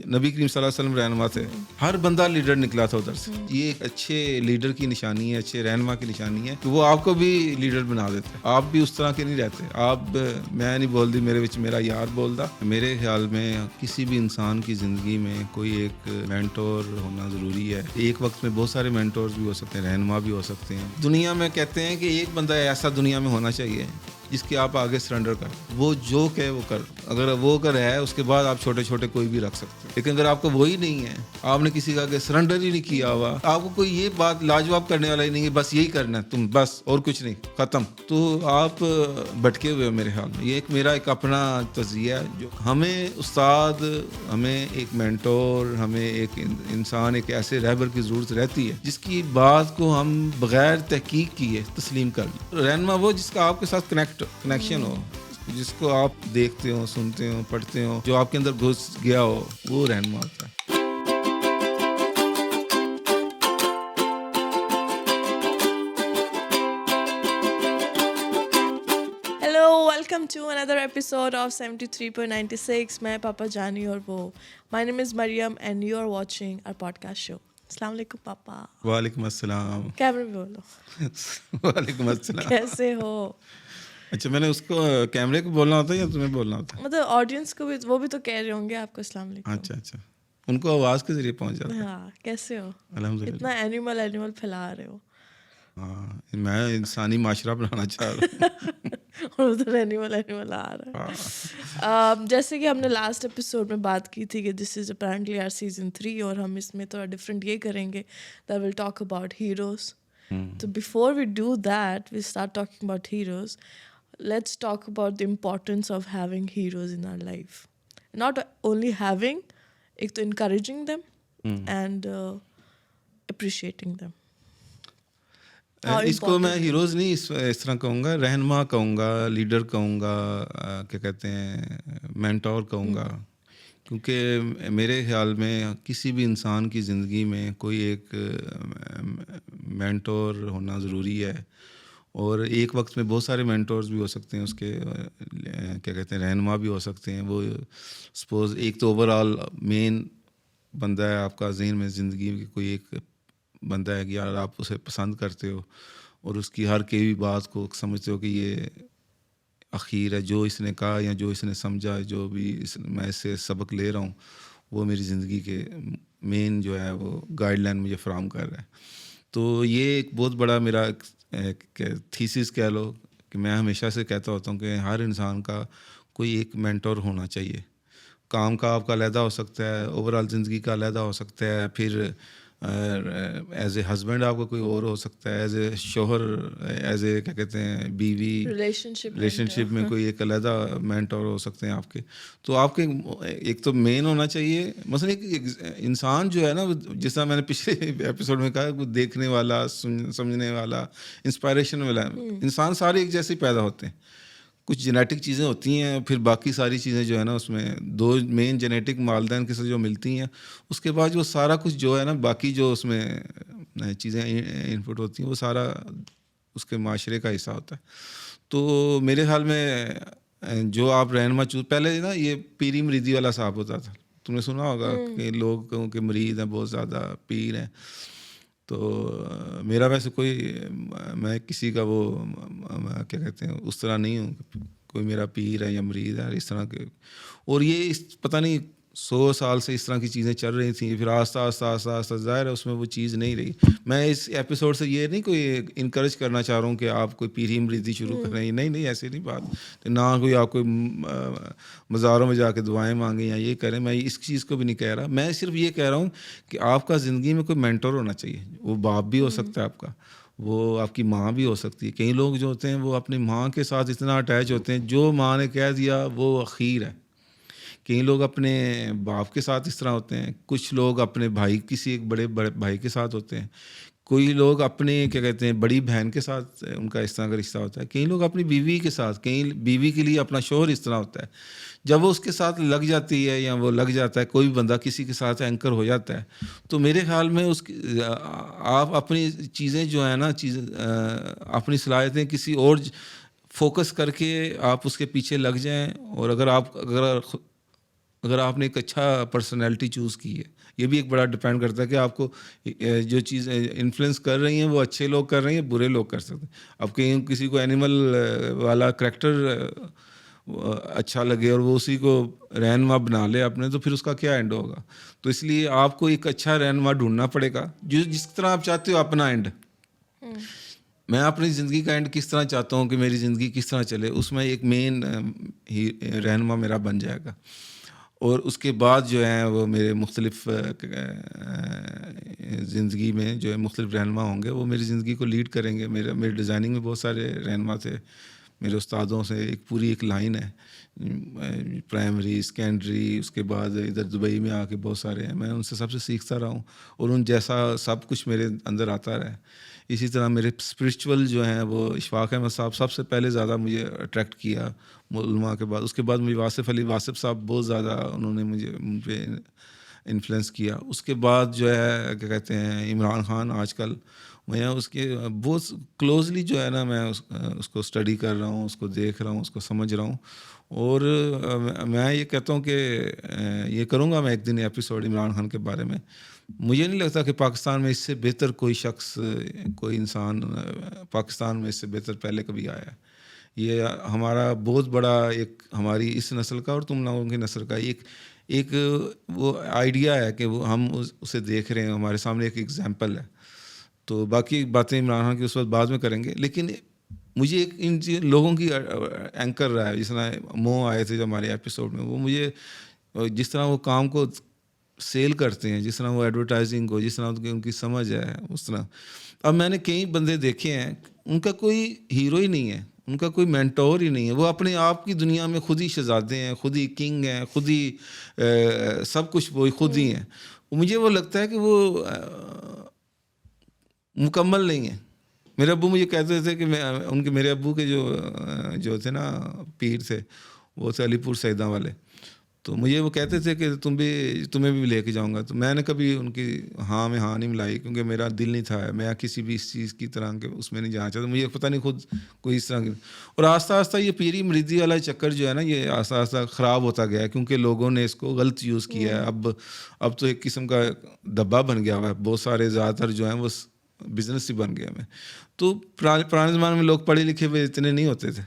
नबी करीम सल्लल्लाहु अलैहि वसल्लम रहनुमा थे, हर बंदा लीडर निकला था उधर से। ये एक अच्छे लीडर की निशानी है, अच्छे रहनुमा की निशानी है कि वो आपको भी लीडर बना देते। आप भी उस तरह के नहीं रहते। आप मैं नहीं बोलती मेरे विच मेरा यार बोलदा। मेरे ख्याल में किसी भी इंसान की ज़िंदगी में कोई एक मेंटोर होना ज़रूरी है। एक वक्त में बहुत सारे मेंटोर्स भी हो सकते हैं, रहनुमा भी हो सकते हैं। दुनिया में कहते हैं कि एक बंदा ऐसा दुनिया में होना चाहिए जिसके आप आगे सरेंडर कर, वो जो कहे वो कर। अगर वो अगर है उसके बाद आप छोटे छोटे कोई भी रख सकते हो, लेकिन अगर आपको वही नहीं है, आपने किसी का आगे सरेंडर ही नहीं किया हुआ, आपको कोई ये बात लाजवाब करने वाला ही नहीं है, बस यही करना है तुम, बस और कुछ नहीं, खत्म, तो आप भटके हुए हो मेरे ख्याल में। ये एक मेरा एक अपना तज़किया है। जो हमें उस्ताद, हमें एक मेंटोर, हमें एक इंसान, एक ऐसे रहबर की ज़रूरत रहती है जिसकी बात को हम बग़ैर तहकीक किए तस्लीम कर लें। रहनुमा वो जिसका आपके साथ कनेक्शन हो, जिसको आप देखते हो, सुनते हो, पढ़ते हो, जो आपके अंदर घुस गया हो, वो रहनुमा होता है। Welcome to another episode of 73.96. मैं पापा जानी और वो. My name is Mariam and you are watching our podcast show. अस्सलाम वालेकुम पापा. वालेकुम अस्सलाम. कैमरे में बोलो. वालेकुम अस्सलाम. कैसे हो? अच्छा, मैंने उसको कैमरे को बोलना होता है या तुम्हें बोलना होता है? मतलब ऑडियंस को भी, वो भी तो कह रहे होंगे आपको अस्सलाम वालेकुम. अच्छा अच्छा, उनको आवाज़ के जरिए पहुंच जाता है. हाँ, कैसे हो? अल्हम्दुलिल्लाह. इतना एनिमल फैला रहे हो. हाँ, मैं इंसानी माशरा बनाना चाह रहा हूँ. और उधर एनिमल आ रहा है. जैसे कि हमने लास्ट एपिसोड में बात की थी कि this is apparently our season 3 और हम इसमें थोड़ा डिफरेंट ये करेंगे that will talk about heroes. तो before we do that, we start talking about heroes. Let's talk about the importance of having heroes in our life. Not only having, एक तो encouraging them and appreciating them. इसको मैं heroes नहीं इस तरह कहूँगा, रहनुमा कहूँगा, लीडर कहूँगा, क्या कहते हैं, मेंटोर कहूँगा, क्योंकि मेरे ख्याल में किसी भी इंसान की ज़िंदगी में कोई एक मेंटोर होना ज़रूरी है। और एक वक्त में बहुत सारे मेंटोर्स भी हो सकते हैं, उसके क्या कहते हैं, रहनुमा भी हो सकते हैं। वो सपोज़ एक तो ओवरऑल मेन बंदा है आपका ज़हन में, ज़िंदगी में कोई एक बंदा है कि यार आप उसे पसंद करते हो और उसकी हर कोई बात को समझते हो कि ये आखिर है, जो इसने कहा या जो इसने समझा, जो भी मैं इससे सबक ले रहा हूँ, वो मेरी ज़िंदगी के मेन जो है वो गाइडलाइन मुझे फराहम कर रहा है। तो ये एक बहुत बड़ा मेरा थीसिस कह लो कि मैं हमेशा से कहता होता हूँ कि हर इंसान का कोई एक मेंटोर होना चाहिए। काम का आपका अलहदा हो सकता है, ओवरऑल ज़िंदगी का अलहदा हो सकता है, फिर एज ए हस्बैंड आपका कोई और हो सकता है, एज ए शोहर, एज ए क्या कहते हैं बीवी, रिलेशनशिप में कोई एक अलहदा मेंटोर हो सकते हैं आपके। तो आपके एक तो मेन होना चाहिए, मसलन एक इंसान जो है ना, जिस तरह मैंने पिछले एपिसोड में कहा, देखने वाला, समझने वाला, इंस्पायरेशन वाला इंसान सारे एक जैसे पैदा होते हैं। कुछ जेनेटिक चीज़ें होती हैं, फिर बाकी सारी चीज़ें जो है ना, उसमें दो मेन जेनेटिक वालदैन के साथ जो मिलती हैं, उसके बाद जो सारा कुछ जो है ना, बाकी जो उसमें चीज़ें इनपुट होती हैं, वो सारा उसके माशरे का हिस्सा होता है। तो मेरे ख्याल में जो आप रहनुमा पहले ना ये पीरी मुरीदी वाला हिसाब होता था, तुमने सुना होगा कि लोगों के मुरीद हैं, बहुत ज़्यादा पीर हैं। तो मेरा वैसे कोई, मैं किसी का वो क्या कहते हैं उस तरह नहीं हूँ, कोई मेरा पीर है या मुरीद है इस तरह के। और ये पता नहीं 100 साल से इस तरह की चीज़ें चल रही थी, फिर आस्ता आस्ता ज़ाहिर है उसमें वो चीज़ नहीं रही। मैं इस एपिसोड से ये नहीं कोई इनकरेज करना चाह रहा हूँ कि आप कोई पीरी मुरीदी शुरू कर रहे हैं, नहीं, ऐसी नहीं बात। ना कोई आप कोई मज़ारों में जाके दुआएं मांगें या ये करें, मैं इस चीज़ को भी नहीं कह रहा। मैं सिर्फ ये कह रहा हूँ कि आपका ज़िंदगी में कोई मेंटोर होना चाहिए। वो बाप भी हो सकता है आपका, वो आपकी माँ भी हो सकती है। कई लोग जो होते हैं वो अपनी माँ के साथ इतना अटैच होते हैं, जो माँ ने कह दिया वो आखिर है। कई लोग अपने बाप के साथ इस तरह होते हैं, कुछ लोग अपने भाई, किसी एक बड़े भाई के साथ होते हैं, कोई लोग अपने क्या कहते हैं बड़ी बहन के साथ उनका इस तरह का रिश्ता होता है, कई लोग अपनी बीवी के साथ, कई बीवी के लिए अपना शौहर इस तरह होता है। जब वो उसके साथ लग जाती है या वो लग जाता है, कोई भी बंदा किसी के साथ एंकर हो जाता है, तो मेरे ख्याल में उसकी आप अपनी चीज़ें जो है ना, अपनी सलाहियतें किसी और फोकस करके आप उसके पीछे लग जाएं। और अगर अगर आपने एक अच्छा पर्सनैलिटी चूज़ की है, ये भी एक बड़ा डिपेंड करता है कि आपको जो चीज़ इन्फ्लुएंस कर रही हैं वो अच्छे लोग कर रहे हैं या बुरे लोग कर सकते हैं। अब कहीं किसी को एनिमल वाला करैक्टर अच्छा लगे और वो उसी को रहनुमा बना ले अपने, तो फिर उसका क्या एंड होगा। तो इसलिए आपको एक अच्छा रहनुमा ढूंढना पड़ेगा जो जिस तरह आप चाहते हो अपना एंड। मैं अपनी ज़िंदगी का एंड किस तरह चाहता हूँ कि मेरी ज़िंदगी किस तरह चले, उसमें एक मेन रहनुमा मेरा बन जाएगा। और उसके बाद जो है वो मेरे मुख्तलिफ ज़िंदगी में जो है मुख्तलिफ रहनुमा होंगे, वो मेरी ज़िंदगी को लीड करेंगे। मेरे डिज़ाइनिंग में बहुत सारे रहनुमा थे मेरे उस्तादों से। एक पूरी एक लाइन है, प्राइमरी, सेकेंडरी, उसके बाद इधर दुबई में आके बहुत सारे हैं। मैं उनसे सबसे सीखता रहा हूँ और उन जैसा सब कुछ मेरे अंदर आता रहा है। इसी तरह मेरे स्पिरिचुअल जो हैं वो इशफाक अहमद साहब सबसे पहले ज़्यादा मुझे अट्रैक्ट किया उलमा के बाद। उसके बाद मुझे वासिफ़ अली वासिफ़ साहब बहुत ज़्यादा उन्होंने मुझ पे इन्फ्लुएंस किया। उसके बाद जो है क्या कहते हैं इमरान खान, आजकल मैं उसके बहुत क्लोजली जो है ना मैं उसको स्टडी कर रहा हूँ, उसको देख रहा हूँ, उसको समझ रहा हूँ। और मैं ये कहता हूँ कि ये करूँगा मैं एक दिन एपिसोड इमरान खान के बारे में। मुझे नहीं लगता कि पाकिस्तान में इससे बेहतर कोई शख्स, कोई इंसान पाकिस्तान में इससे बेहतर पहले कभी आया है। ये हमारा बहुत बड़ा एक हमारी इस नस्ल का और तुम लोगों की नस्ल का एक एक वो आइडिया है कि वो हम उसे देख रहे हैं, हमारे सामने एक एग्जाम्पल है। तो बाकी बातें इमरान खान की उस वक्त बाद में करेंगे, लेकिन मुझे एक इन लोगों की एंकर रहा है, जिस तरह मोह आए थे जो हमारे एपिसोड में, वो मुझे जिस तरह वो काम को सेल करते हैं, जिस तरह वो एडवर्टाइजिंग को, जिस तरह उनकी समझ है उस तरह। अब मैंने कई बंदे देखे हैं, उनका कोई हीरो ही नहीं है, उनका कोई मेंटोर ही नहीं है, वो अपने आप की दुनिया में खुद ही शहजादे हैं, खुद ही किंग हैं, खुद ही सब कुछ वो खुद ही हैं। मुझे वो लगता है कि वो मुकम्मल नहीं है। मेरे अब्बू मुझे कहते थे कि मेरे अब्बू के जो थे ना पीर थे, वो थे अलीपुर सैदा वाले। तो मुझे वो कहते थे कि तुम्हें भी लेके जाऊंगा। तो मैंने कभी उनकी हाँ में हाँ नहीं मिलाई, क्योंकि मेरा दिल नहीं था, मैं किसी भी इस चीज़ की तरह के उसमें नहीं जाना चाहता। मुझे पता नहीं खुद कोई इस तरह की। और आस्ता आस्ता ये पीरी मुरीदी वाला चक्कर जो है ना, ये आस्ता आस्ता ख़राब होता गया है, क्योंकि लोगों ने इसको गलत यूज़ किया है। अब तो एक किस्म का डब्बा बन गया हुआ है, बहुत सारे ज़्यादातर जो हैं वो बिजनेस ही बन गया में। तो पुराने ज़माने में लोग पढ़े लिखे हुए इतने नहीं होते थे,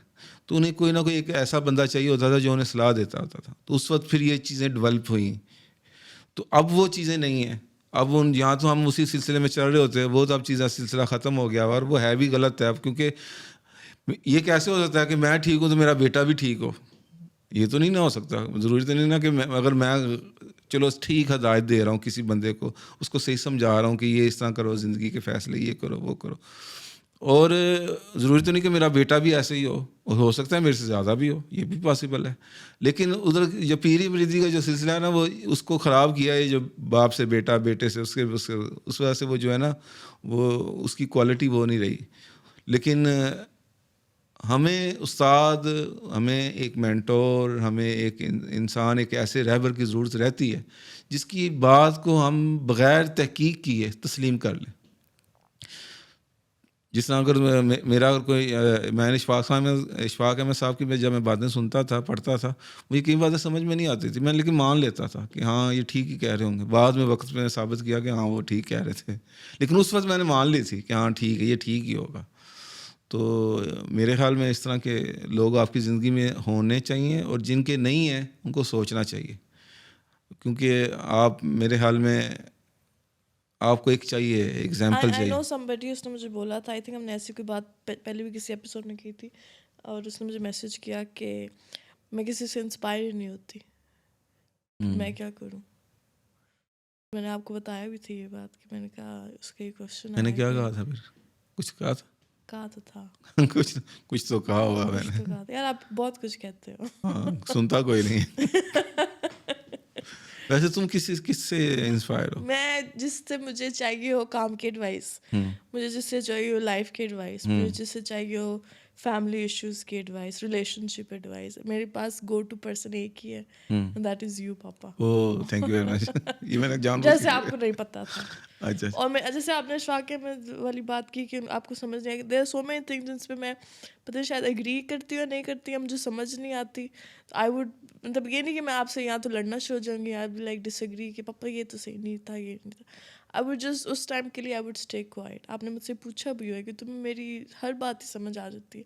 तो उन्हें कोई ना कोई एक ऐसा बंदा चाहिए होता था जो उन्हें सलाह देता होता था। तो उस वक्त फिर ये चीज़ें डेवलप हुई। तो अब वो चीज़ें नहीं हैं। अब उन यहाँ तो हम उसी सिलसिले में चल रहे होते हैं, वो तो अब चीज़ें सिलसिला ख़त्म हो गया और वो है भी गलत है अब। क्योंकि ये कैसे हो सकता है कि मैं ठीक हूँ तो मेरा बेटा भी ठीक हो? ये तो नहीं ना हो सकता। ज़रूरी तो नहीं ना कि अगर मैं चलो ठीक हदायत दे रहा हूँ किसी बंदे को, उसको सही समझा रहा हूँ कि ये इस तरह करो, ज़िंदगी के फ़ैसले ये करो, वो करो, और ज़रूरी तो नहीं कि मेरा बेटा भी ऐसे ही हो सकता है मेरे से ज़्यादा भी हो, ये भी पॉसिबल है। लेकिन उधर जो पीरी मुरीदी का जो सिलसिला है ना, वो उसको ख़राब किया है, जो बाप से बेटा, बेटे से उसके उस वजह से वो जो है ना, वो उसकी क्वालिटी वो नहीं रही। लेकिन हमें उस्ताद, हमें एक मेंटोर, हमें एक इंसान, एक ऐसे रहबर की ज़रूरत रहती है जिसकी बात को हम बग़ैर तहकीक किए तस्लीम कर लें। जिस तरह अगर मेरा अगर कोई मैंने इशफाक अहमद साहब की जब मैं बातें सुनता था, पढ़ता था, मुझे कई बातें समझ में नहीं आती थी, मैं लेकिन मान लेता था कि हाँ ये ठीक ही कह रहे होंगे। बाद में वक्त में साबित किया कि हाँ वो ठीक कह रहे थे, लेकिन उस वक्त मैंने मान ली थी कि हाँ ठीक है, ये ठीक ही होगा। तो मेरे ख्याल में इस तरह के लोग आपकी ज़िंदगी में होने चाहिए, और जिनके नहीं हैं उनको सोचना चाहिए, क्योंकि आप मेरे ख्याल में आपको एक चाहिए, एग्जाम्पल आई चाहिए। नो समबडी, उसने मुझे बोला था, आई थिंक हमने ऐसी कोई बात पहले भी किसी एपिसोड में की थी, और उसने मुझे मैसेज किया कि मैं किसी से इंस्पायर नहीं होती, मैं क्या करूं। मैंने आपको बताया भी थी ये बात कि मैंने कहा, उसका ये क्वेश्चन मैंने आया क्या कि कहा था फिर? कुछ कहा था? कहा तो था कुछ तो कहा होगा कुछ मैंने। तो कहा था यार, आप बहुत कुछ कहते हो। हाँ, सुनता कोई नहीं है। वैसे तुम किससे इंस्पायर हो? मैं जिससे मुझे चाहिए हो काम की एडवाइस, मुझे जिससे चाहिए हो लाइफ की एडवाइस, मुझे जिससे चाहिए हो फैमिली इश्यूज की एडवाइस, रिलेशनशिप एडवाइस, मेरे पास गो टू पर्सन एक ही है, दैट इज़ यू पापा। Oh thank you very much. ये मैंने जानबूझ के जैसे किया। आपको नहीं पता था। अच्छा और मैं जैसे आपने वाक़या में वाली बात की कि आपको समझ नहीं आई, there are so many things जिन पे मैं पता नहीं शायद एग्री करती हूँ या नहीं करती हूँ, मुझे समझ नहीं आती। आई वुड, मतलब ये नहीं कि मैं आपसे यहाँ तो लड़ना शुरू हो जाऊँगी, आई विल लाइक डिसएग्री कि पापा ये तो सही नहीं था, ये नहीं था। आई वुड जस्ट उस टाइम के लिए आई वुड स्टे क्वाइट। आपने मुझसे पूछा भी है कि तुम्हें मेरी हर बात ही समझ आ जाती है,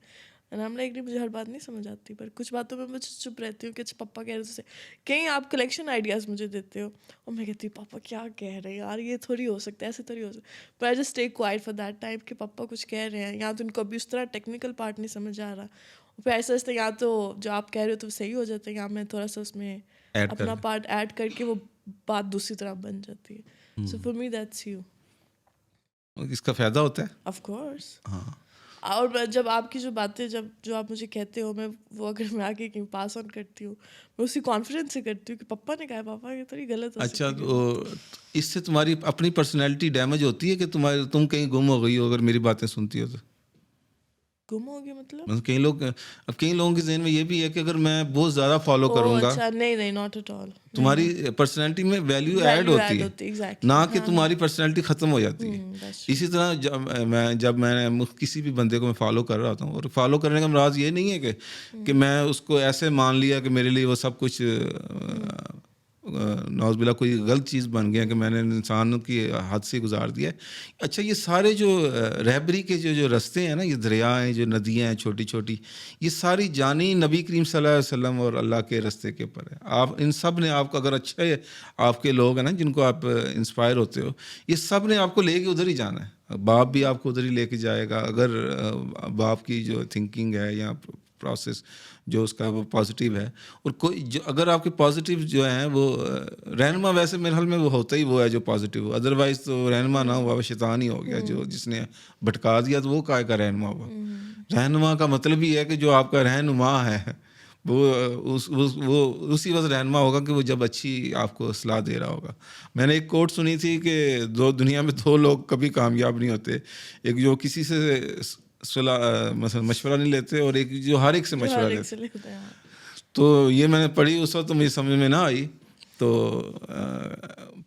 एंड आई एम लाइक नहीं, मुझे हर बात नहीं समझ आती, पर कुछ बातों में मैं चुप रहती हूँ कि अच्छा पापा कह रहे थे, कहीं आप कलेक्शन आइडियाज़ मुझे देते हो और मैं कहती हूँ पापा क्या कह रहे हैं यार, ये थोड़ी हो सकता है, ऐसे थोड़ी हो सकता है, पर I just stay quiet for that time कि पापा कुछ कह रहे हैं, या तो उनको अभी उस तरह टेक्निकल पार्ट नहीं समझ आ रहा, फिर ऐसा ऐसा या तो जो आप कह रहे हो तो सही हो जाता है, या मैं थोड़ा सा उसमें ऐड अपना कर। पार्ट ऐड करके वो बात दूसरी तरफ बन जाती है। So for me that's you, इसका फ़ायदा होता है। Of course. हाँ और जब आपकी जो बातें, जब जो आप मुझे कहते हो, मैं वो अगर मैं आके कहीं पास ऑन करती हूँ, मैं उसी कॉन्फिडेंस से करती हूँ कि पापा ने कहा है, पापा ये थोड़ी गलत हो अच्छा सकती है तो बात। इससे तुम्हारी अपनी पर्सनैलिटी डैमेज होती है कि तुम कहीं गुम हो गई हो अगर मेरी बातें सुनती हो तो? गुम हो गया मतलब? मतलब कई लोग, अब कई लोगों के ज़हन में ये भी है कि अगर मैं बहुत ज़्यादा फॉलो ओह करूँगा, अच्छा, नहीं नहीं, नॉट एट ऑल, नहीं तुम्हारी नहीं। पर्सनैलिटी में वैल्यू ऐड वैल्यू होती ऐड है, होती है, एग्जैक्टली, ना कि हाँ हाँ। तुम्हारी पर्सनैलिटी ख़त्म हो जाती है। That's true. इसी तरह जब मैं किसी भी बंदे को मैं फॉलो कर रहा होता हूँ, और फॉलो करने का मुराद ये नहीं है कि मैं उसको ऐसे मान लिया कि मेरे लिए वो सब कुछ नौज़बिल्ला कोई गलत चीज़ बन गया कि मैंने इंसानों की हद से गुजार दिया है। अच्छा ये सारे जो रहबरी के जो रास्ते हैं ना, ये दरिया हैं, जो नदियाँ हैं छोटी छोटी, ये सारी जानी नबी करीम सल्लल्लाहु अलैहि वसल्लम और अल्लाह के रास्ते के ऊपर है। आप इन सब ने आपको, अगर अच्छे आपके लोग हैं ना जिनको आप इंस्पायर होते हो, ये सब ने आपको लेके उधर ही जाना है। बाप भी आपको उधर ही लेके जाएगा, अगर बाप की जो थिंकिंग है या प्रोसेस जो उसका वो पॉजिटिव है, और कोई जो अगर आपके पॉजिटिव जो हैं वो रहनुमा, वैसे मेरे हाल में वो होता ही वो है जो पॉजिटिव हो, अदरवाइज तो रहनुमा ना हुआ वो शैतान ही हो गया, जो जिसने भटका दिया तो वो काय का रहनुमा हुआ। रहनुमा का मतलब ही है कि जो आपका रहनुमा है वो वो उसी वक्त रहनुमा होगा कि वो जब अच्छी आपको सलाह दे रहा होगा। मैंने एक कोट सुनी थी कि दुनिया में दो लोग कभी कामयाब नहीं होते, एक जो किसी से मतलब मशवरा नहीं लेते, और एक जो हर एक से जो मशवरा हर एक लेते। से लेते हैं, हाँ। तो ये मैंने पढ़ी उस वक्त, तो मुझे समझ में ना आई, तो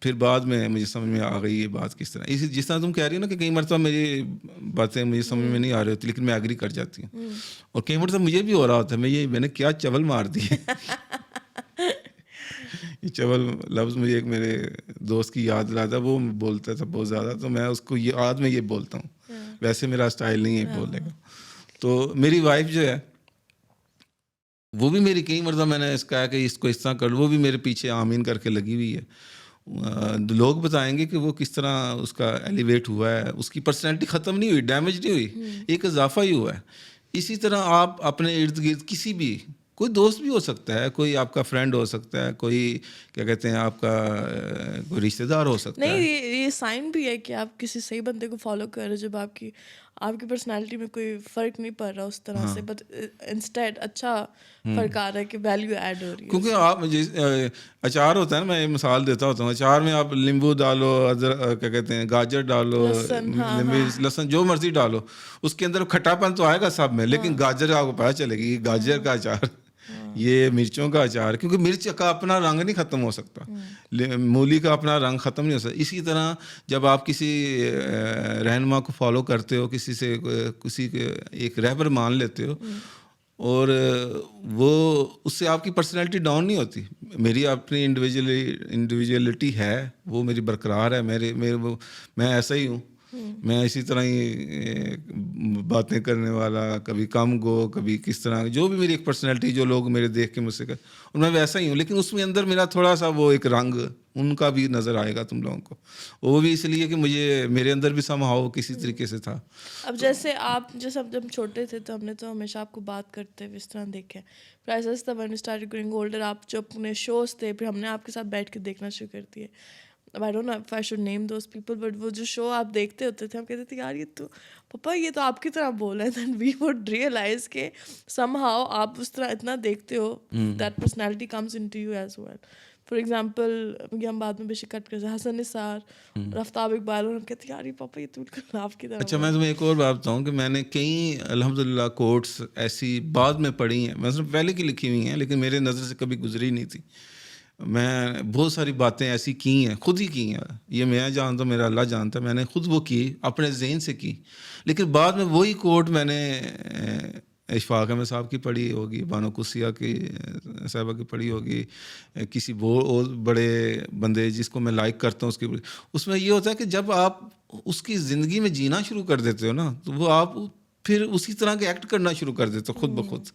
फिर बाद में मुझे समझ में आ गई ये बात किस तरह। इसी जिस तरह तुम कह रही हो ना कि कई मरतबा मेरी बातें मुझे समझ में नहीं आ रही होती, लेकिन मैं एग्री कर जाती हूँ, और कई मरतबा मुझे भी हो रहा होता है, मैंने क्या चवल मार दी है। ये चवल लफ्ज़ मुझे एक मेरे दोस्त की याद दिलाता है, वो बोलता था बहुत ज़्यादा, तो मैं उसको याद में ये बोलता हूँ, वैसे मेरा स्टाइल नहीं है बोलने का। तो मेरी वाइफ जो है वो भी मेरी, कई मरतबा मैंने इसका है कि इसको इस तरह कर लो, वो भी मेरे पीछे आमीन करके लगी हुई है। लोग बताएंगे कि वो किस तरह उसका एलिवेट हुआ है, उसकी पर्सनैलिटी ख़त्म नहीं हुई, डैमेज नहीं हुई, एक इजाफा ही हुआ है। इसी तरह आप अपने इर्द गिर्द किसी भी, कोई दोस्त भी हो सकता है, कोई आपका फ्रेंड हो सकता है, कोई क्या कहते हैं आपका कोई रिश्तेदार हो सकता नहीं, है। ये साइन भी है कि आप किसी सही बंदे को फॉलो कर रहे हो, जब आपकी आपकी पर्सनालिटी में कोई फ़र्क नहीं पड़ रहा उस तरह से, बट इंस्टेड अच्छा फ़र्क आ रहा है कि वैल्यू ऐड हो रही है क्योंकि उसमें। आप अचार होता है ना, मैं ये मिसाल देता होता हूँ, अचार में आप नींबू डालो, क्या कहते हैं गाजर डालो, लहसुन, हाँ मिर्च लहसुन जो मर्जी डालो, उसके अंदर खट्टापन तो आएगा सब में, लेकिन गाजर आपको पता चलेगी ये गाजर का अचार, ये मिर्चों का अचार, क्योंकि मिर्च का अपना रंग नहीं ख़त्म हो सकता, मूली का अपना रंग ख़त्म नहीं हो सकता। इसी तरह जब आप किसी रहनुमा को फॉलो करते हो, किसी एक रहबर मान लेते हो, और वो उससे आपकी पर्सनैलिटी डाउन नहीं होती। मेरी अपनी इंडिविजुअलिटी है, वो मेरी बरकरार है, मेरे मेरे वो मैं ऐसा ही हूँ, मैं इसी तरह ही बातें करने वाला, कभी कम गो, कभी किस तरह, जो भी मेरी एक पर्सनैलिटी जो लोग मेरे देख के मुझसे कर, और मैं वैसा ही हूँ, लेकिन उसमें अंदर मेरा थोड़ा सा वो एक रंग उनका भी नज़र आएगा तुम लोगों को, वो भी इसलिए कि मेरे अंदर भी समहाउ किसी तरीके से था। अब जैसे आप, जैसे जब हम छोटे थे तो हमने तो हमेशा आपको बात करते हुए इस तरह देखे, फिर ऐसा ऐसा when you started growing older, आप जो अपने शोज थे फिर हमने आपके साथ बैठ के देखना शुरू कर दिए। अब I don't know if I should name those people, but वो जो शो आप देखते होते थे, हम कहते थे यार ये तो पापा ये तो आपकी तरह बोल रहे हैं, देन वी वुड रियलाइज के समहाउ आप उस तरह इतना देखते हो, that personality comes into you as well. For example ये हम बाद में बेशक कट कर हसन निसार और आफ्ताब इकबाल, और हम कहते हैं यार ये पापा ये तो बिल्कुल आपकी तरह अच्छा, बोल मैं रहे तुम्हें एक और बात बताऊं कि मैंने कई अल्हम्दुलिल्लाह कोट्स ऐसी बाद में पढ़ी हैं, मतलब पहले की लिखी हुई हैं लेकिन मेरे नज़र से कभी गुजरी नहीं थी। मैं बहुत सारी बातें ऐसी की हैं, खुद ही की हैं, ये मैं जानता हूँ, मेरा अल्लाह जानता है, मैंने खुद वो की, अपने ज़हन से की। लेकिन बाद में वही कोट मैंने इशफाक अहमद साहब की पढ़ी होगी, बानो कुसिया की साहिबा की पढ़ी होगी, किसी और बड़े बंदे जिसको मैं लाइक करता हूँ उसकी। उसमें ये होता है कि जब आप उसकी ज़िंदगी में जीना शुरू कर देते हो ना, तो वो आप फिर उसी तरह के एक्ट करना शुरू कर देते हो खुद ब खुद।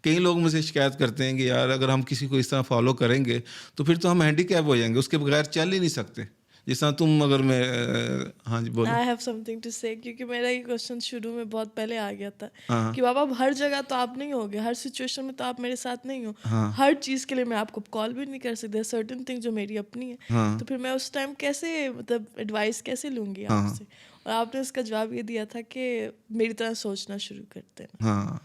कई लोग मुझे शिकायत करते हैं कि यार अगर हम किसी को इस तरह फॉलो करेंगे तो फिर तो हम हैंडीकैप हो जाएंगे, उसके बगैर चल ही नहीं सकते। जिस तरह तुम अगर मैं हाँ जी बोलो। आई हैव समथिंग टू से, क्योंकि मेरा ये क्वेश्चन शुरू में बहुत पहले आ गया था हाँ कि बाबा अब हर जगह तो आप नहीं होगे, हर सिचुएशन में तो आप मेरे साथ नहीं हो, हाँ हर चीज़ के लिए मैं आपको कॉल भी नहीं कर सकती, सर्टेन थिंग जो मेरी अपनी है, हाँ तो फिर मैं उस टाइम कैसे मतलब एडवाइस कैसे लूँगी हाँ आपसे। और आपने इसका जवाब ये दिया था कि मेरी तरह सोचना शुरू करते हैं। हाँ।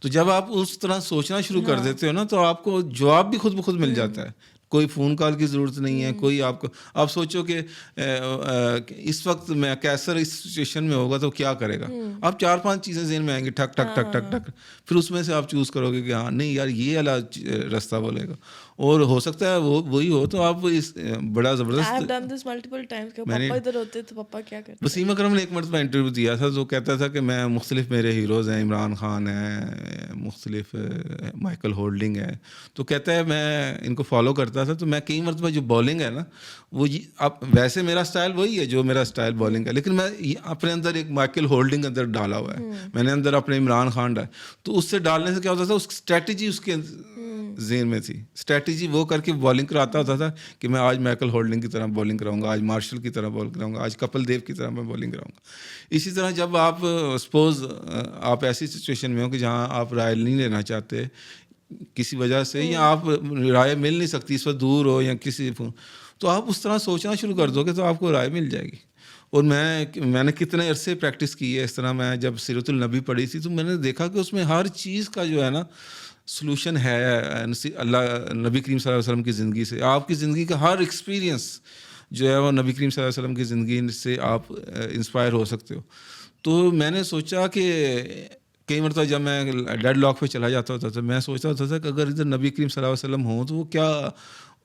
तो जब आप उस तरह सोचना शुरू कर हाँ। देते हो ना, तो आपको जवाब भी खुद ब खुद मिल जाता है। कोई फ़ोन कॉल की ज़रूरत नहीं है, कोई आपको, आप सोचो कि इस वक्त मैं कैसर इस सिचुएशन में होगा तो क्या करेगा। आप 4-5 चीज़ें ज़हन में आएंगी, ठक ठक ठक ठक ठक, फिर उसमें से आप चूज़ करोगे कि हाँ नहीं यार ये वाला रास्ता बोलेगा, और हो सकता है वो वही हो, तो आप इस बड़ा आई हैव ज़बरदस्त। डन दिस मल्टीपल टाइम्स कि मैंने पापा इधर होते तो पापा क्या करते। वसीम अकरम ने एक मरतबा इंटरव्यू दिया था, तो कहता था कि मैं मुख्तलिफ मेरे हीरोज़ हैं, इमरान खान है, मुख्तलिफ माइकल होल्डिंग है, तो कहता है मैं इनको फॉलो करता था, तो मैं कई मरतबा जो बॉलिंग है ना वो अब वैसे मेरा स्टाइल वही है जो मेरा स्टाइल बॉलिंग का, लेकिन मैं अपने अंदर एक माइकल होल्डिंग अंदर डाला हुआ है, मैंने अंदर अपने इमरान खान डाला, तो उससे डालने से क्या होता था, उस स्ट्रेटजी उसके जेन में थी, स्ट्रेटजी वो करके बॉलिंग कराता होता था कि मैं आज माइकल होल्डिंग की तरह बॉलिंग कराऊंगा, आज मार्शल की तरह बॉल कराऊंगा, आज कपिल देव की तरह मैं बॉलिंग कराऊंगा। इसी तरह जब आप सपोज आप ऐसी सिचुएशन में हो कि जहां आप राय नहीं लेना चाहते किसी वजह से, या आप राय मिल नहीं सकती, इस वक्त दूर हो या किसी, तो आप उस तरह सोचना शुरू कर दोगे तो आपको राय मिल जाएगी। और मैंने कितने अरसे प्रैक्टिस की है इस तरह। मैं जब सीरतुल नबी पढ़ी थी तो मैंने देखा कि उसमें हर चीज़ का जो है ना सलूशन है। अल्लाह नबी करीम सल्लल्लाहु अलैहि वसल्लम की ज़िंदगी से, आपकी ज़िंदगी का हर एक्सपीरियंस जो है वो नबी करीम सल्लल्लाहु अलैहि वसल्लम की ज़िंदगी से आप इंस्पायर हो सकते हो। तो मैंने सोचा कि कई मरतबा जब मैं डेड लॉक पे चला जाता होता था, मैं सोचता होता था कि अगर इधर नबी करीम सल्लल्लाहु अलैहि वसल्लम हो तो वो क्या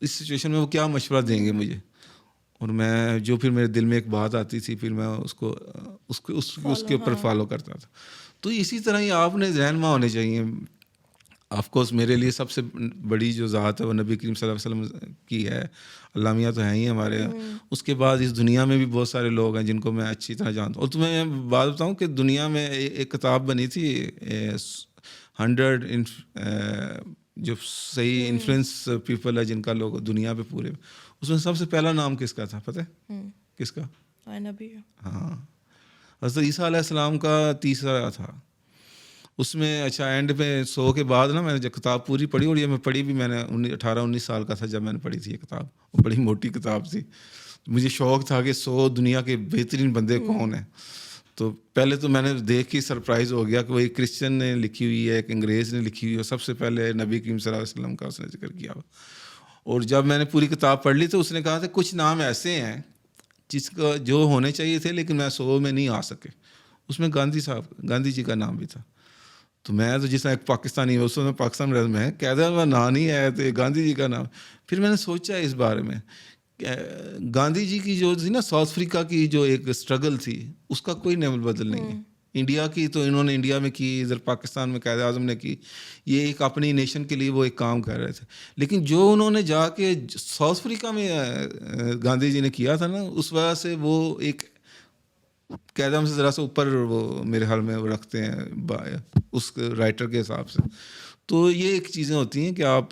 इस सिचुएशन में वो क्या मशवरा देंगे मुझे। और मैं जो फिर मेरे दिल में एक बात आती थी, फिर मैं उसके ऊपर फॉलो करता था। तो इसी तरह ही आपने रहनुमा होने चाहिए। ऑफ कोर्स मेरे लिए सबसे बड़ी जो ज़ात है वो नबी करीम सल्लल्लाहु अलैहि वसल्लम की है। अल्लाह मियाँ तो हैं ही हमारे। उसके बाद इस दुनिया में भी बहुत सारे लोग हैं जिनको मैं अच्छी तरह जानता हूँ। और तुम्हें बात बताऊँ कि दुनिया में एक किताब बनी थी 100 जो सही इन्फ्लुएंस पीपल है जिनका लोग दुनिया पे पूरे, उसमें सबसे पहला नाम किसका था पता है? किसका? नबी। हाँ, हज़रत ईसा अलैहिस्सलाम का तीसरा था उसमें। अच्छा, एंड में 100 के बाद ना मैंने जब किताब पूरी पढ़ी, और ये मैं पढ़ी भी मैंने 18-19 साल का था जब मैंने पढ़ी थी ये किताब, वो बड़ी मोटी किताब थी। मुझे शौक़ था कि 100 दुनिया के बेहतरीन बंदे कौन हैं। तो पहले तो मैंने देख के सरप्राइज़ हो गया कि वो एक क्रिश्चियन ने लिखी हुई है, एक अंग्रेज़ ने लिखी हुई है, सबसे पहले नबी करीम सल्लल्लाहु अलैहि वसल्लम का उसने जिक्र किया। और जब मैंने पूरी किताब पढ़ ली तो उसने कहा था कुछ नाम ऐसे हैं जिसका जो होने चाहिए थे लेकिन मैं 100 में नहीं आ सके। उसमें गांधी जी का नाम भी था। तो मैं तो जिस एक पाकिस्तानी है, उसमें पाकिस्तान में कहता मैं ना नहीं आया तो गांधी जी का नाम। फिर मैंने सोचा इस बारे में, गांधी जी की जो थी ना साउथ अफ्रीका की जो एक स्ट्रगल थी, उसका कोई नेवल बदल नहीं है। इंडिया की तो इन्होंने इंडिया में की, इधर पाकिस्तान में कायद आज़म ने की, ये एक अपनी नेशन के लिए वो एक काम कर रहे थे। लेकिन जो उन्होंने जाके साउथ अफ्रीका में गांधी जी ने किया था ना, उस वजह से वो एक कायद आज़म से ज़रा सा ऊपर वो मेरे ख्याल में वो रखते हैं उस राइटर के हिसाब से। तो ये एक चीज़ें होती हैं कि आप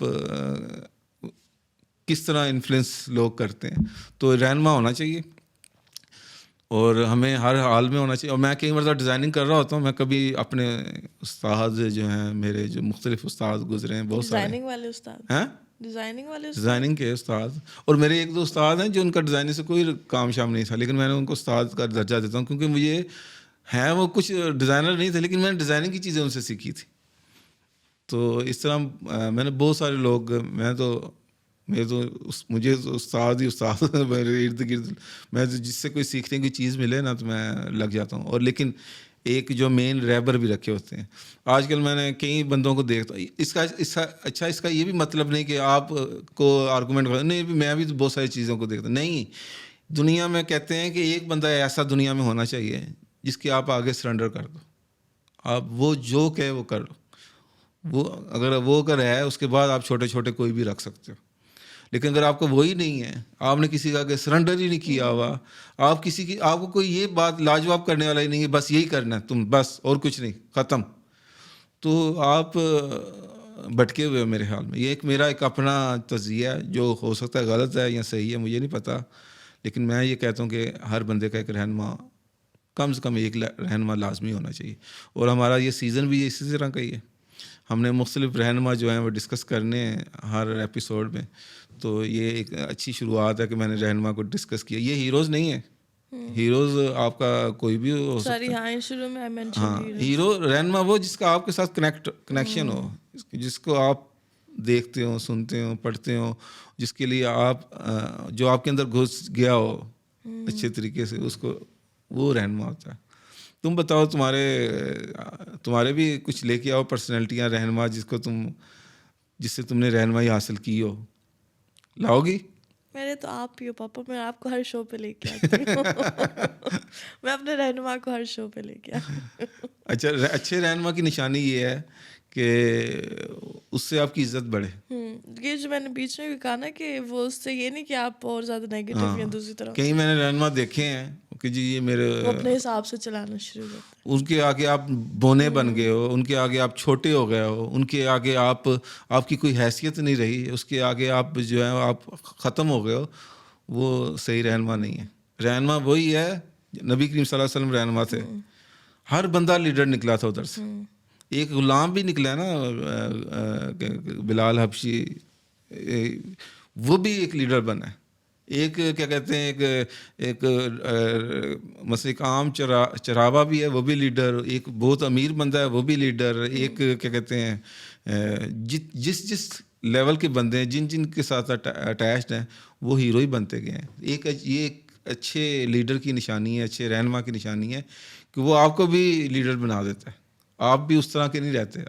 किस तरह इन्फ्लुएंस लोग करते हैं। तो रहनुमा होना चाहिए और हमें हर हाल में होना चाहिए। और मैं कई बार डिज़ाइनिंग कर रहा होता हूँ, मैं कभी अपने उस्ताद जो हैं मेरे, जो मुख्तलिफ उस्ताद गुजरे हैं बहुत सारे, डिज़ाइनिंग वाले उस्ताद हैं डिज़ाइनिंग के उस्ताद, और मेरे एक दो उस्ताद हैं जो उनका डिज़ाइनिंग से कोई काम शाम नहीं था, लेकिन मैंने उनको उस्ताद का दर्जा देता हूँ क्योंकि मुझे हैं वो कुछ डिज़ाइनर नहीं थे लेकिन मैंने डिज़ाइनिंग की चीज़ें उनसे सीखी थी। तो इस तरह मैंने बहुत सारे लोग, मैं तो मैं तो मुझे तो उस्ताद ही उस्ताद मेरे इर्द गिर्द। मैं तो जिससे कोई सीखने की चीज़ मिले ना तो मैं लग जाता हूँ। और लेकिन एक जो मेन रैबर भी रखे होते हैं। आजकल मैंने कई बंदों को देखता हूँ, इसका ये भी मतलब नहीं कि आप को आर्गूमेंट कर, नहीं, मैं भी तो बहुत सारी चीज़ों को देखता हूँ। नहीं, दुनिया में कहते हैं कि एक बंदा ऐसा दुनिया में होना चाहिए जिसके आप आगे सरेंडर कर दो। आप वो जो कहे वो कर लो। वो अगर है, उसके बाद आप छोटे छोटे कोई भी रख सकते हो। लेकिन अगर आपको वही नहीं है, आपने किसी का आगे सरेंडर ही नहीं किया हुआ, आप किसी की, आपको कोई ये बात लाजवाब करने वाला ही नहीं है, बस यही करना है तुम, बस और कुछ नहीं, ख़त्म, तो आप भटके हुए हो मेरे ख्याल में। ये मेरा एक अपना तज़किया है, जो हो सकता है गलत है या सही है मुझे नहीं पता, लेकिन मैं ये कहता हूँ कि हर बंदे का एक रहनुमा, कम से कम एक रहनुमा लाजमी होना चाहिए। और हमारा ये सीज़न भी इसी तरह का ही है। हमने मुख्तलिफ रहनुमा जो हैं वो डिस्कस करने हैं हर एपिसोड में। तो ये एक अच्छी शुरुआत है कि मैंने रहनुमा को डिस्कस किया। ये हीरोज़ नहीं है, हीरोज़ आपका कोई भी हो सकता सॉरी, है। हाँ, शुरू में आई हाँ, मेंशन्ड हीरो रहनुमा वो जिसका आपके साथ कनेक्शन हो, जिसको आप देखते हो, सुनते हो, पढ़ते हो, जिसके लिए आप जो आपके अंदर घुस गया हो अच्छे तरीके से, उसको वो रहनुमा होता है। तुम बताओ, तुम्हारे भी कुछ लेके आओ पर्सनैलिटियाँ रहनुमा, जिससे तुमने रहनुमाई हासिल की हो, लाओगी? मेरे तो आप ही हो पापा, मैं आपको हर शो पे लेके आती हूँ। मैं अपने रहनुमा को हर शो पे लेके आती हूँ। अच्छा, अच्छे रहनुमा की निशानी ये है कि उससे आपकी इज्जत बढ़े। ये जो मैंने बीच में भी कहा ना कि वो उससे ये नहीं कि आप और ज्यादा नेगेटिव या दूसरी तरफ, कई मैंने रहनुमा देखे हैं कि जी ये मेरे, वो अपने हिसाब से चलाना शुरू करते उनके आगे आप बोने बन गए हो, उनके आगे आप छोटे हो गए हो, उनके आगे आपकी कोई हैसियत नहीं रही, उसके आगे आप जो है आप ख़त्म हो गए हो। वो सही रहनुमा नहीं है। रहनुमा वही है, नबी करीम सल्लल्लाहु अलैहि वसल्लम रहनुमा थे। हर बंदा लीडर निकला था उधर से। एक गुलाम भी निकला ना, बिलाल हबशी, वो भी एक लीडर बना है। एक क्या कहते हैं, एक मसले का आम चरावा भी है, वो भी लीडर। एक बहुत अमीर बंदा है, वो भी लीडर। एक क्या कहते हैं, जिस लेवल के बंदे हैं, जिन के साथ अटैच्ड हैं, वो हीरो ही बनते गए हैं। ये एक अच्छे लीडर की निशानी है, अच्छे रहनुमा की निशानी है कि वो आपको भी लीडर बना देता है। आप भी उस तरह के नहीं रहते।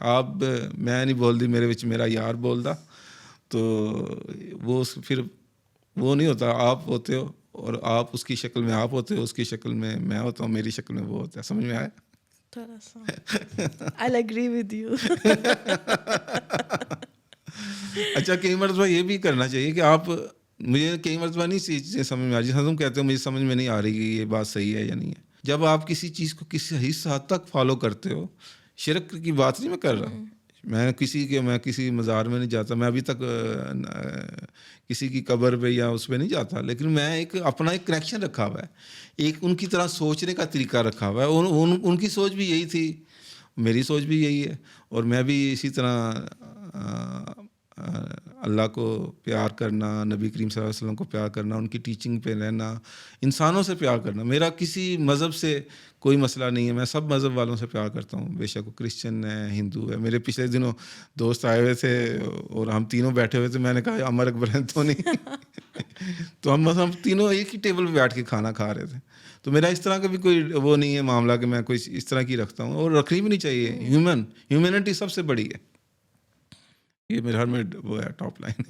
मैं नहीं बोल दी मेरे विच मेरा यार बोल दा, तो वो फिर वो नहीं होता। आप होते हो और आप उसकी शक्ल में आप होते हो, उसकी शक्ल में मैं होता हूँ, मेरी शक्ल में वो होता है। समझ में आया? थोड़ा सा आई एग्री विद यू। अच्छा, कई मरतबा ये भी करना चाहिए कि मुझे कई मरतबा नहीं चीज़ें समझ में आ रही, तुम कहते हो मुझे समझ में नहीं आ रही कि ये बात सही है या नहीं है। जब आप किसी चीज़ को किसी हद तक फॉलो करते हो, शिरक की बात नहीं मैं कर रहा, मैं किसी मज़ार में नहीं जाता, मैं अभी तक किसी की कब्र पे या उस पे नहीं जाता, लेकिन मैं अपना एक कनेक्शन रखा हुआ है, एक उनकी तरह सोचने का तरीका रखा हुआ है। उनकी सोच भी यही थी, मेरी सोच भी यही है, और मैं भी इसी तरह अल्लाह को प्यार करना, नबी करीम सल्लल्लाहु अलैहि वसल्लम को प्यार करना, उनकी टीचिंग पे रहना, इंसानों से प्यार करना। मेरा किसी मज़हब से कोई मसला नहीं है, मैं सब मज़हब वालों से प्यार करता हूँ, बेशक वो क्रिश्चियन है, हिंदू है। मेरे पिछले दिनों दोस्त आए हुए थे और हम तीनों बैठे हुए थे, मैंने कहा अमर अकबर एंथोनी तो हम तीनों एक ही टेबल पे बैठ के खाना खा रहे थे। तो मेरा इस तरह का भी कोई वो नहीं है मामला कि मैं कोई इस तरह की रखता हूँ, और रखनी भी नहीं चाहिए। ह्यूमैनिटी सबसे बड़ी है। ये मेरे घर में वो है टॉप लाइन।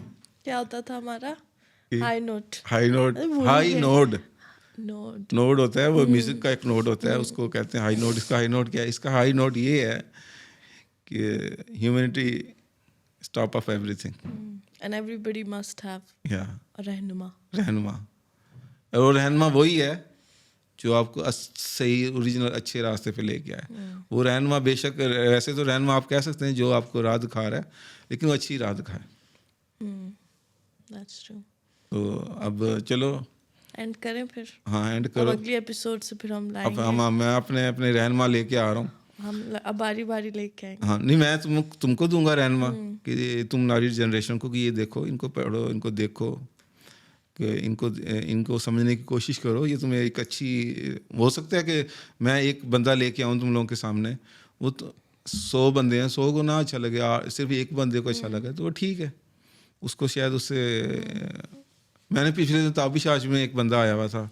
क्या होता था हमारा हाई नोट? नोड होता है, वो म्यूजिक का एक नोड होता है, उसको कहते हैं हाई नोट। इसका हाई नोट क्या है? इसका हाई नोट ये है कि humanity is top of everything and everybody must have या रहनुमा। और रहनुमा वही है जो आपको सही ओरिजिनल अच्छे रास्ते पे लेके आए। वो रहनुमा बेशक, वैसे तो रहनुमा आप कह सकते हैं जो आपको राह दिखा रहा है, लेकिन वो अच्छी राह दिखाए। That's true. तो अब चलो एंड करें फिर। हाँ, एंड करो। अगली एपिसोड से फिर हम लाएंगे। मैं अपने रहनुमा लेके आ रहा हूँ। हम अब बारी बारी लेके आएंगे। हाँ, नहीं, मैं तुमको दूंगा रहनुमा कि तुम नारी जनरेशन को कि ये देखो, इनको पढ़ो, इनको देखो, कि इनको समझने की कोशिश करो। ये तुम्हें एक अच्छी, हो सकता है कि मैं एक बंदा लेके आऊँ तुम लोगों के सामने, वो तो 100 बंदे हैं, 100 को ना अच्छा लगे, सिर्फ एक बंदे को अच्छा लगे तो वो ठीक है। उसको शायद उससे मैंने पिछले दिन ताबिश आज में एक बंदा आया हुआ था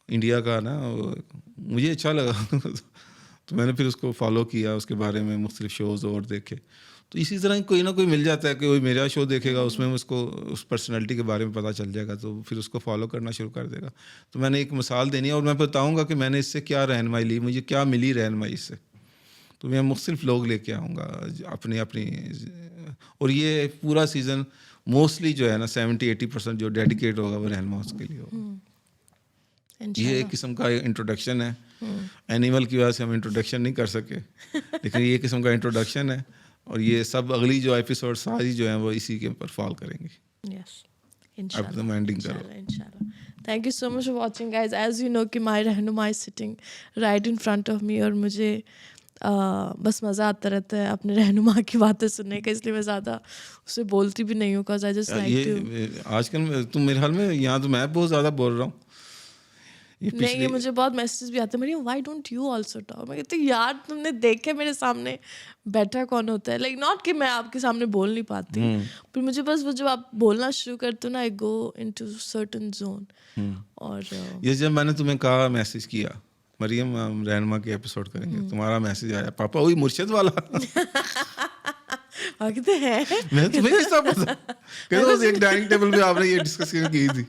इंडिया का ना, मुझे अच्छा लगा तो मैंने फिर उसको फॉलो किया, उसके बारे में मुख्तलिफ शोज़ और देखे। तो इसी तरह कोई ना कोई मिल जाता है कि कोई मेरा शो देखेगा, उसमें उसको उस पर्सनालिटी के बारे में पता चल जाएगा, तो फिर उसको फॉलो करना शुरू कर देगा। तो मैंने एक मिसाल देनी है और मैं बताऊँगा कि मैंने इससे क्या रहनुमाई ली, मुझे क्या मिली रहनुमाई इससे। तो मैं मुख्तलिफ लोग लेके आऊँगा अपनी अपनी, और ये पूरा सीज़न मोस्टली जो है ना 70-80% जो डेडिकेट होगा वो रहनुमा उसके लिए होगा। ये एक किस्म का इंट्रोडक्शन है। एनिमल की वजह से हम इंट्रोडक्शन नहीं कर सके लेकिन ये किस्म का इंट्रोडक्शन है, और ये सब अगली जो एपिसोड सारी जो है वो इसी के ऊपर फॉल करेंगी। यस, अब तुम एंडिंग करो। इंशाल्लाह। Thank you so much for watching guys. As you know कि my Rahnuma is sitting right in front of me, और मुझे बस मज़ा आता रहता है अपने रहनुमा की बातें सुनने का, इसलिए मैं ज़्यादा उससे बोलती भी नहीं हूँ, because I just like to. आजकल तुम मेरे ख्याल में यहाँ तो मैं बहुत ज़्यादा बोल रहा हूँ। नहीं, ये मुझे बहुत मैसेज भी आते हैं, Mariam why don't you also talk. मैं कहती हूँ यार तुमने देखे मेरे सामने बैठा कौन होता है, लाइक नॉट कि मैं आपके सामने बोल नहीं पाती, पर मुझे बस वो जब आप बोलना शुरू करते हो ना, आई गो इनटू सर्टेन जोन। और ये जब मैंने तुम्हें कहा, मैसेज किया मरियम हम रहनुमा के एपिसोड करेंगे, तुम्हारा मैसेज आया पापा वही मुर्शिद वाला कहते हैं मैं तुम्हें कैसा पता, कहते एक डाइनिंग टेबल पे आपने ये डिस्कशन की थी,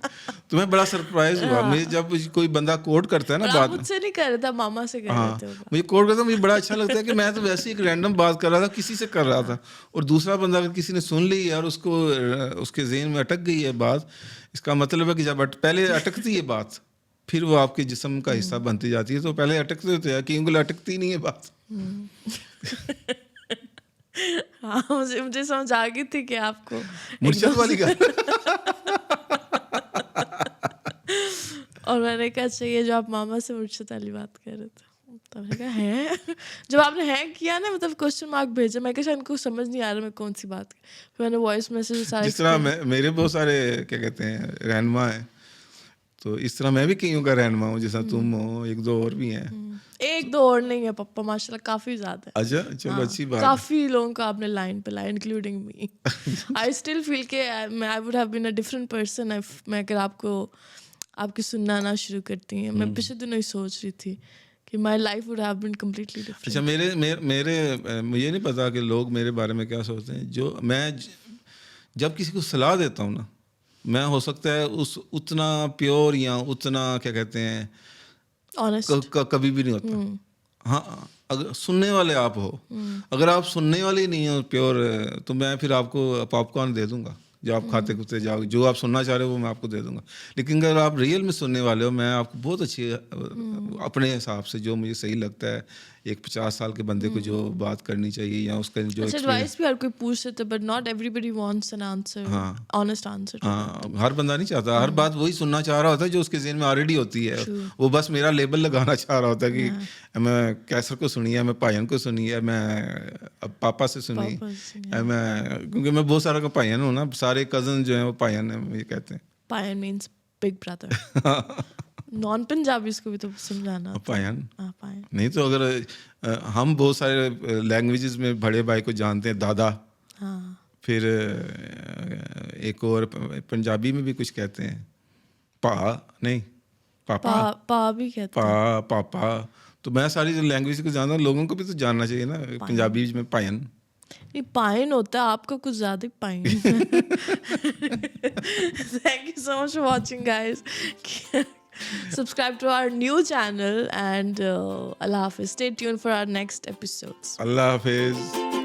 तुम्हें बड़ा सरप्राइज हुआ। मुझे जब कोई बंदा कोट करता है ना बात, मुझसे नहीं कर रहा था, मामा से कर रहे थे। मुझे कोट करता मुझे बड़ा अच्छा लगता है कि मैं तो वैसे ही एक रैंडम बात कर रहा था, किसी से कर रहा था, और दूसरा बंदा अगर किसी ने सुन ली और उसको उसके ज़हन में अटक गई है बात, इसका मतलब है कि जब पहले अटकती है बात फिर वो आपके जिस्म का हिस्सा बनती जाती है। तो पहले अटकते होते हैं कि उंगली अटकती नहीं है बात। हाँ, मुझे समझ आ गई थी कि आपको मुर्शिद वाली का और मैंने कहा अच्छा ये जो आप मामा से मुर्शिद वाली बात कर रहे थे, तो मैंने कहा है जब आपने है किया ना, मतलब क्वेश्चन मार्क भेजा, मैं कहा इनको समझ नहीं आ रहा मैं कौन सी बात की। फिर मैंने वॉइस मैसेज सारे, जिस तरह मेरे बहुत सारे क्या कहते हैं रहनुमा है, तो इस तरह मैं भी कईयों का रहनुमा हूँ, जैसा तुम हो, एक दो और भी हैं। एक दो और नहीं है पप्पा, माशाल्लाह काफी ज्यादा है। अच्छा चलो अच्छी बात। काफी लोगों का आपने लाइन पे लाया, including me. I still feel के I would have been a different person if मैं अगर आपकी सुनना ना शुरू करती हैं। मैं पिछले दिनों ही सोच रही थी कि my life would have been completely different. अच्छा मेरे मुझे नहीं पता कि लोग मेरे बारे में क्या सोचते हैं। जो मैं जब किसी को सलाह देता हूँ ना, मैं हो सकता है उतना प्योर या उतना क्या कहते हैं ऑनेस्ट कभी भी नहीं होता। हाँ, अगर सुनने वाले आप हो, अगर आप सुनने वाले नहीं हो प्योर, तो मैं फिर आपको पॉपकॉर्न दे दूंगा जो आप खाते खुते जाओ, जो आप सुनना चाह रहे हो वो मैं आपको दे दूंगा। लेकिन अगर आप रियल में सुनने वाले हो, मैं आपको बहुत अच्छी अपने हिसाब से जो मुझे सही लगता है, एक 50 साल के बंदे को जो बात करनी चाहिए या उसका जो एडवाइस भी हर कोई पूछ सकता है, but not everybody wants an answer, honest answer. हाँ, हर बंदा नहीं चाहता, हर बात वही सुनना चाह रहा होता है जो उसके ज़हन में ऑलरेडी होती है। वो बस मेरा लेबल लगाना चाह रहा होता है कि मैं कैसर को सुनी है, मैं पायन को सुनी है, मैं पापा से सुनी है, मैं क्योंकि मैं बहुत सारा का पायन हूँ ना, सारे कज़न जो हैं वो पायन है, ये कहते हैं। पायन means big brother. Non Punjabis को भी तो समझाना। पायन पायन नहीं तो अगर हम बहुत सारे लैंग्वेजेस में बड़े भाई को जानते हैं दादा, फिर एक और पंजाबी में भी कुछ कहते हैं पा, नहीं पापा, पा भी कहते हैं, पापा। तो मैं सारी जो लैंग्वेज को जानता हूँ, लोगों को भी तो जानना चाहिए ना। पंजाबी में पायन, ये पाइन होता है, आपका कुछ ज्यादा ही पाइन। Thank you so much for watching guys. Subscribe to our new channel and Allah Hafiz. Stay tuned for our next episodes. Allah Hafiz.